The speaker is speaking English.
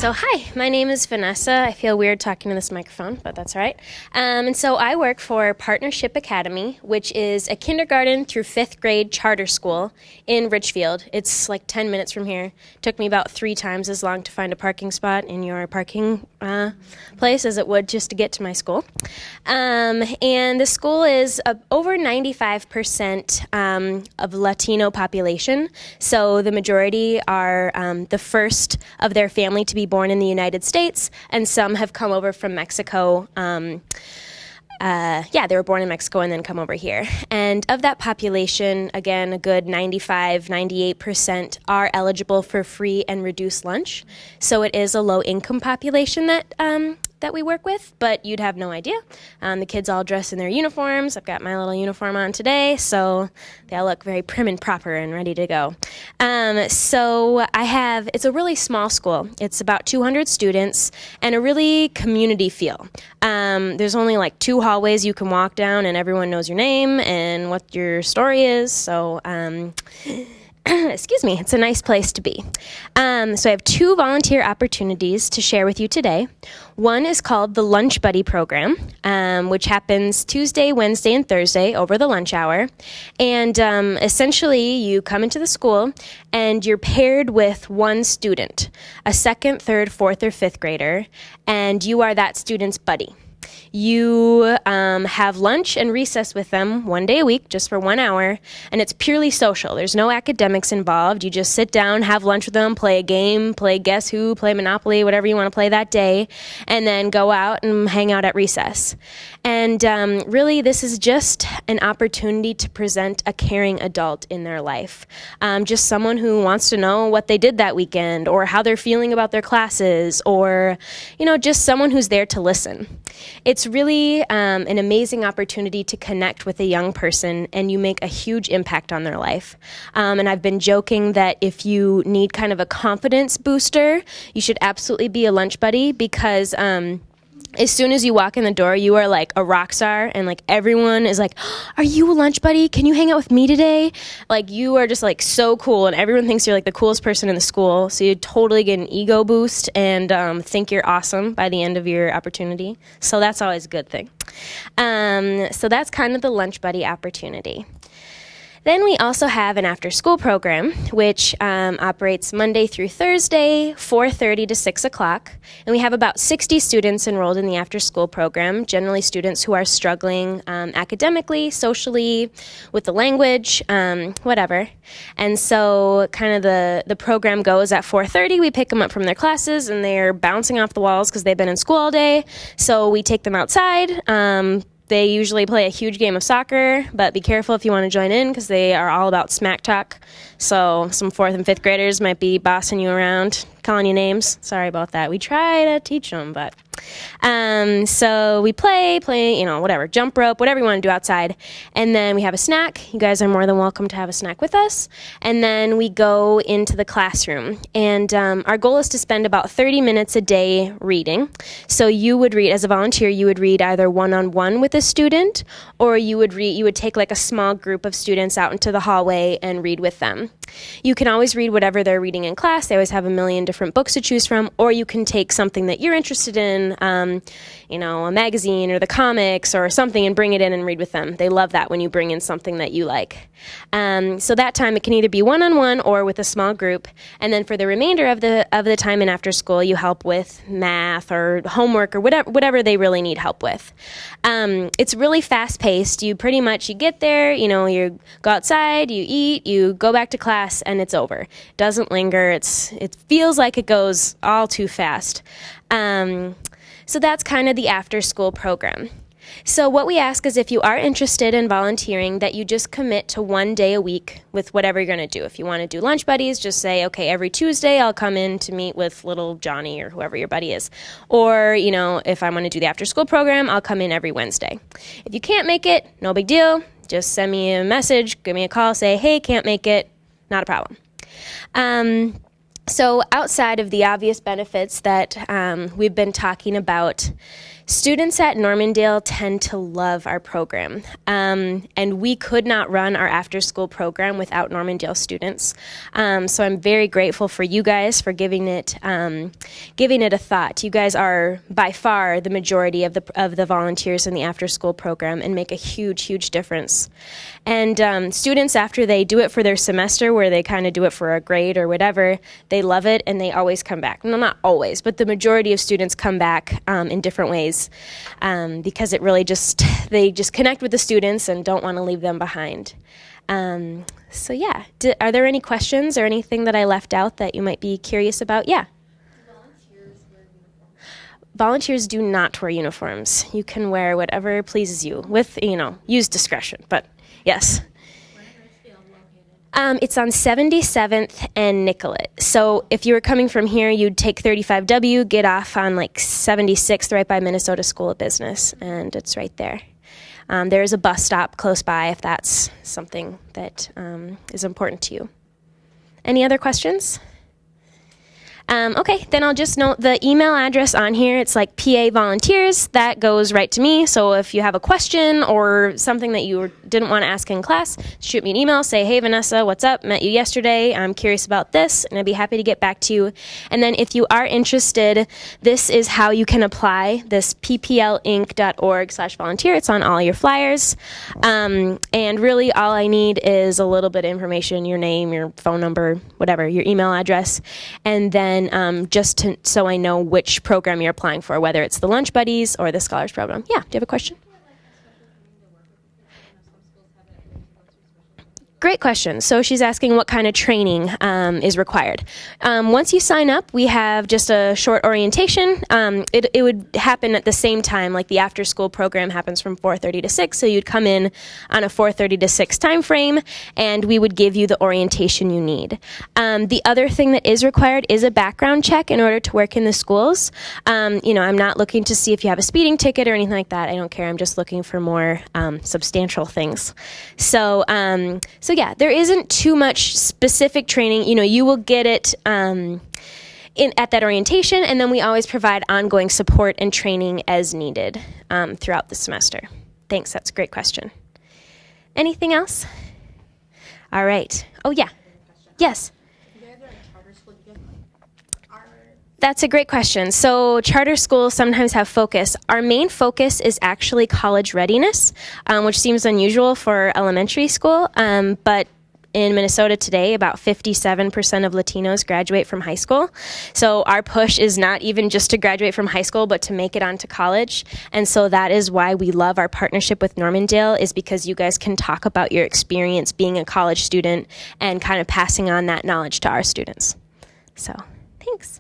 So hi, my name is Vanessa. I feel weird talking to this microphone, but that's all right. And so I work for Partnership Academy, which is a kindergarten through 5th grade charter school in Richfield. It's like 10 minutes from here. Took me about 3 times as long to find a parking spot in your parking place as it would just to get to my school. And the school is over 95% of Latino population. So the majority are the first of their family to be born in the United States, and some have come over from Mexico. They were born in Mexico and then come over here. And of that population, again, a good 98% are eligible for free and reduced lunch. So it is a low-income population that we work with, but you'd have no idea. The kids all dress in their uniforms. I've got my little uniform on today, so they all look very prim and proper and ready to go. It's a really small school. It's about 200 students and a really community feel. There's only like 2 hallways you can walk down and everyone knows your name and what your story is, so excuse me, it's a nice place to be. So I have 2 volunteer opportunities to share with you today. One is called the Lunch Buddy Program, which happens Tuesday, Wednesday, and Thursday over the lunch hour. And essentially, you come into the school and you're paired with one student, a 2nd, 3rd, 4th, or 5th grader, and you are that student's buddy. You have lunch and recess with them one day a week, just for 1 hour, and it's purely social. There's no academics involved. You just sit down, have lunch with them, play a game, play Guess Who, play Monopoly, whatever you want to play that day, and then go out and hang out at recess. And really, this is just an opportunity to present a caring adult in their life. Just someone who wants to know what they did that weekend, or how they're feeling about their classes, or, just someone who's there to listen. It's really an amazing opportunity to connect with a young person, and you make a huge impact on their life. And I've been joking that if you need kind of a confidence booster, you should absolutely be a lunch buddy, because as soon as you walk in the door, you are like a rock star, and like everyone is like, "Are you a lunch buddy? Can you hang out with me today?" Like, you are just like so cool, and everyone thinks you're like the coolest person in the school. So you totally get an ego boost and think you're awesome by the end of your opportunity. So that's always a good thing. So that's kind of the lunch buddy opportunity. Then we also have an after-school program, which operates Monday through Thursday, 4:30 to 6 o'clock. And we have about 60 students enrolled in the after-school program, generally students who are struggling academically, socially, with the language, whatever. And so kind of the program goes at 4:30. We pick them up from their classes, and they're bouncing off the walls because they've been in school all day. So we take them outside. They usually play a huge game of soccer, but be careful if you want to join in, because they are all about smack talk. So some 4th and 5th graders might be bossing you around, calling you names. Sorry about that. We try to teach them, but so we play, whatever, jump rope, whatever you want to do outside. And then we have a snack. You guys are more than welcome to have a snack with us. And then we go into the classroom. And our goal is to spend about 30 minutes a day reading. So you would read, as a volunteer, you would read either one-on-one with a student, or you would take like a small group of students out into the hallway and read with them. You can always read whatever they're reading in class. They always have a million different books to choose from, or you can take something that you're interested in, a magazine or the comics or something, and bring it in and read with them. They love that when you bring in something that you like. So that time it can either be one-on-one or with a small group. And then for the remainder of the time in after school, you help with math or homework or whatever they really need help with. It's really fast-paced. You get there, you go outside, you eat, you go back to class, and it's over. It doesn't linger. It feels like it goes all too fast. So that's kind of the after-school program. So what we ask is, if you are interested in volunteering, that you just commit to 1 day a week with whatever you're going to do. If you want to do lunch buddies, just say, okay, every Tuesday I'll come in to meet with little Johnny or whoever your buddy is. Or, if I want to do the after-school program, I'll come in every Wednesday. If you can't make it, no big deal. Just send me a message, give me a call, say, hey, can't make it. Not a problem. So outside of the obvious benefits that we've been talking about Students at Normandale tend to love our program, and we could not run our after-school program without Normandale students. So I'm very grateful for you guys for giving it a thought. You guys are by far the majority of the volunteers in the after-school program and make a huge difference. And students, after they do it for their semester, where they kind of do it for a grade or whatever, they love it and they always come back. No, not always, but the majority of students come back in different ways. Because it really they just connect with the students and don't want to leave them behind. So yeah, are there any questions or anything that I left out that you might be curious about? Yeah. Do volunteers wear uniforms? Volunteers do not wear uniforms. You can wear whatever pleases you with, use discretion, but yes. It's on 77th and Nicollet. So if you were coming from here, you'd take 35W, get off on like 76th right by Minnesota School of Business, and it's right there. There is a bus stop close by if that's something that is important to you. Any other questions? Okay, then I'll just note the email address on here. It's like PA Volunteers. That goes right to me. So if you have a question or something that you didn't want to ask in class, shoot me an email. Say, hey, Vanessa, what's up? Met you yesterday. I'm curious about this, and I'd be happy to get back to you. And then if you are interested, this is how you can apply, this pplinc.org/volunteer. It's on all your flyers. And really all I need is a little bit of information, your name, your phone number, whatever, your email address, and then so I know which program you're applying for, whether it's the Lunch Buddies or the Scholars Program. Yeah, do you have a question? Great question. So she's asking what kind of training is required. Once you sign up, we have just a short orientation. It would happen at the same time, like the after-school program happens from 4:30 to 6, so you'd come in on a 4:30 to 6 time frame, and we would give you the orientation you need. The other thing that is required is a background check in order to work in the schools. I'm not looking to see if you have a speeding ticket or anything like that. I don't care. I'm just looking for more substantial things. So yeah, there isn't too much specific training. You will get it at that orientation, and then we always provide ongoing support and training as needed throughout the semester. Thanks, that's a great question. Anything else? All right. Oh, yeah. Yes. That's a great question. So charter schools sometimes have focus. Our main focus is actually college readiness, which seems unusual for elementary school, but in Minnesota today, about 57% of Latinos graduate from high school. So our push is not even just to graduate from high school, but to make it onto college. And so that is why we love our partnership with Normandale, is because you guys can talk about your experience being a college student and kind of passing on that knowledge to our students. So thanks.